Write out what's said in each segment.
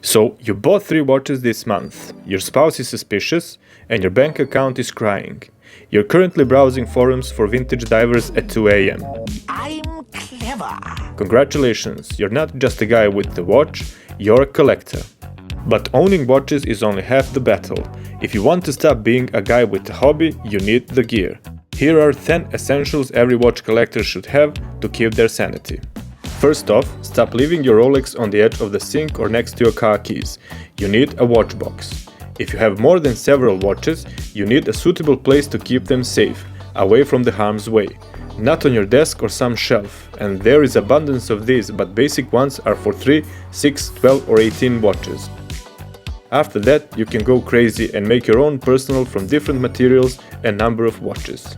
So, you bought 3 watches this month, your spouse is suspicious, and your bank account is crying. You're currently browsing forums for vintage divers at 2 a.m. I'm clever. Congratulations, you're not just a guy with the watch, you're a collector. But owning watches is only half the battle. If you want to stop being a guy with a hobby, you need the gear. Here are 10 essentials every watch collector should have to keep their sanity. First off, stop leaving your Rolex on the edge of the sink or next to your car keys. You need a watch box. If you have more than several watches, you need a suitable place to keep them safe, away from the harm's way. Not on your desk or some shelf, and there is abundance of these, but basic ones are for 3, 6, 12 or 18 watches. After that, you can go crazy and make your own personal from different materials and number of watches.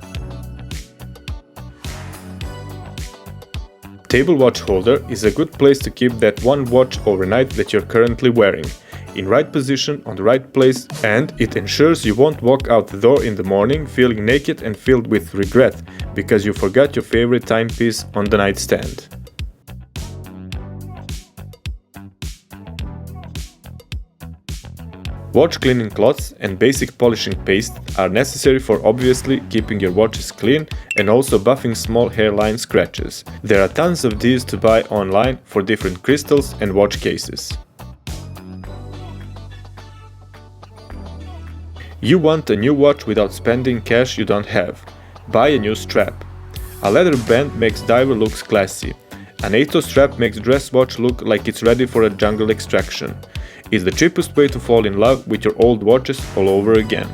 Table watch holder is a good place to keep that one watch overnight that you're currently wearing, in right position, on the right place, and it ensures you won't walk out the door in the morning feeling naked and filled with regret because you forgot your favorite timepiece on the nightstand. Watch cleaning cloths and basic polishing paste are necessary for obviously keeping your watches clean and also buffing small hairline scratches. There are tons of these to buy online for different crystals and watch cases. You want a new watch without spending cash you don't have. Buy a new strap. A leather band makes diver looks classy. An NATO strap makes dress watch look like it's ready for a jungle extraction. It's the cheapest way to fall in love with your old watches all over again.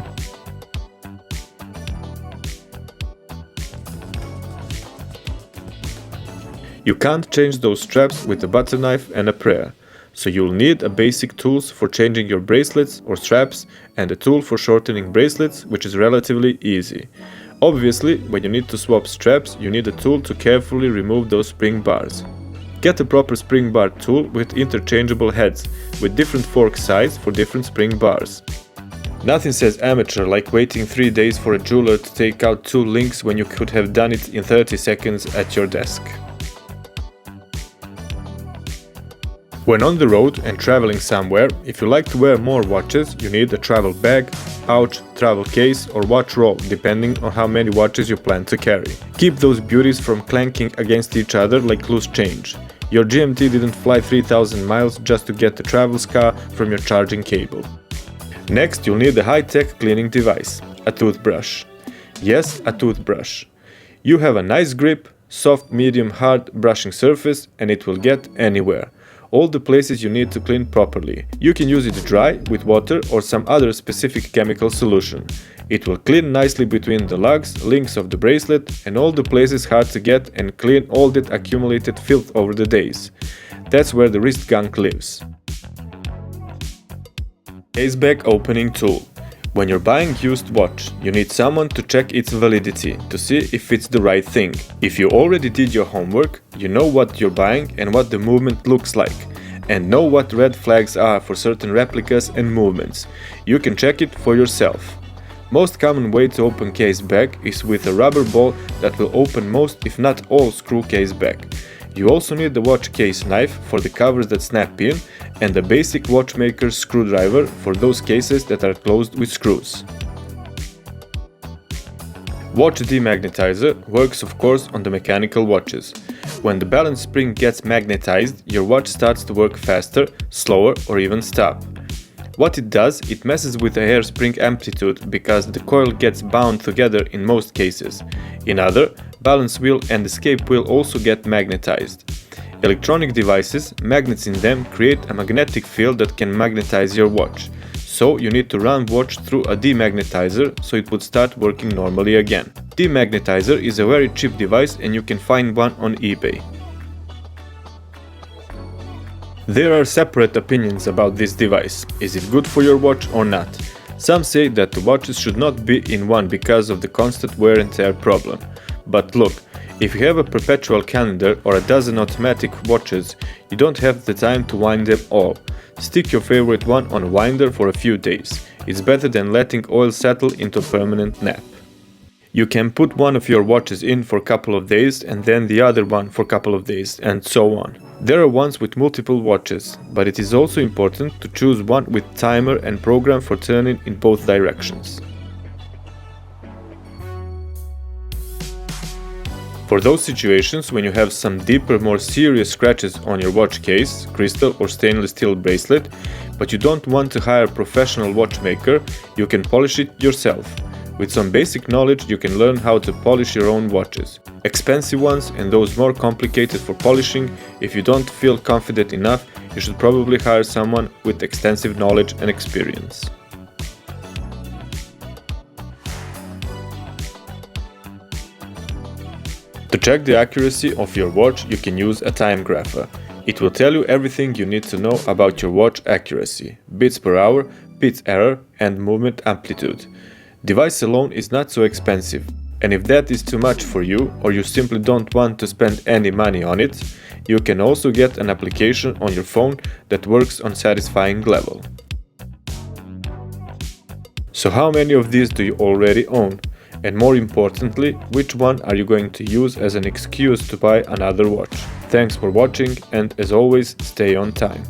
You can't change those straps with a butter knife and a prayer, so you'll need a basic tools for changing your bracelets or straps and a tool for shortening bracelets, which is relatively easy. Obviously, when you need to swap straps, you need a tool to carefully remove those spring bars. Get a proper spring bar tool with interchangeable heads, with different fork size for different spring bars. Nothing says amateur like waiting 3 days for a jeweler to take out 2 links when you could have done it in 30 seconds at your desk. When on the road and traveling somewhere, if you like to wear more watches, you need a travel bag, pouch, travel case or watch roll, depending on how many watches you plan to carry. Keep those beauties from clanking against each other like loose change. Your GMT didn't fly 3000 miles just to get the travel scar from your charging cable. Next, you'll need a high-tech cleaning device, a toothbrush. Yes, a toothbrush. You have a nice grip, soft, medium, hard brushing surface, and it will get anywhere. All the places you need to clean properly. You can use it dry, with water or some other specific chemical solution. It will clean nicely between the lugs, links of the bracelet and all the places hard to get and clean all that accumulated filth over the days. That's where the wrist gunk lives. Case bag opening tool. When you're buying used watch, you need someone to check its validity, to see if it's the right thing. If you already did your homework, you know what you're buying and what the movement looks like, and know what red flags are for certain replicas and movements. You can check it for yourself. Most common way to open case bag is with a rubber ball that will open most if not all screw case bag. You also need the watch case knife for the covers that snap in and the basic watchmaker's screwdriver for those cases that are closed with screws. Watch demagnetizer works of course on the mechanical watches. When the balance spring gets magnetized, your watch starts to work faster, slower or even stop. What it does, it messes with the hairspring amplitude because the coil gets bound together in most cases. In other, balance wheel and escape wheel also get magnetized. Electronic devices, magnets in them create a magnetic field that can magnetize your watch. So you need to run watch through a demagnetizer so it would start working normally again. Demagnetizer is a very cheap device and you can find one on eBay. There are separate opinions about this device. Is it good for your watch or not? Some say that the watches should not be in one because of the constant wear and tear problem. But look, if you have a perpetual calendar or a dozen automatic watches, you don't have the time to wind them all. Stick your favorite one on a winder for a few days. It's better than letting oil settle into a permanent nap. You can put one of your watches in for a couple of days and then the other one for a couple of days, and so on. There are ones with multiple watches, but it is also important to choose one with timer and program for turning in both directions. For those situations when you have some deeper, more serious scratches on your watch case, crystal or stainless steel bracelet, but you don't want to hire a professional watchmaker, you can polish it yourself. With some basic knowledge, you can learn how to polish your own watches. Expensive ones and those more complicated for polishing, if you don't feel confident enough, you should probably hire someone with extensive knowledge and experience. To check the accuracy of your watch, you can use a timegrapher. It will tell you everything you need to know about your watch accuracy: beats per hour, beat error, and movement amplitude. Device alone is not so expensive, and if that is too much for you or you simply don't want to spend any money on it, you can also get an application on your phone that works on satisfying level. So how many of these do you already own? And more importantly, which one are you going to use as an excuse to buy another watch? Thanks for watching, and as always, stay on time.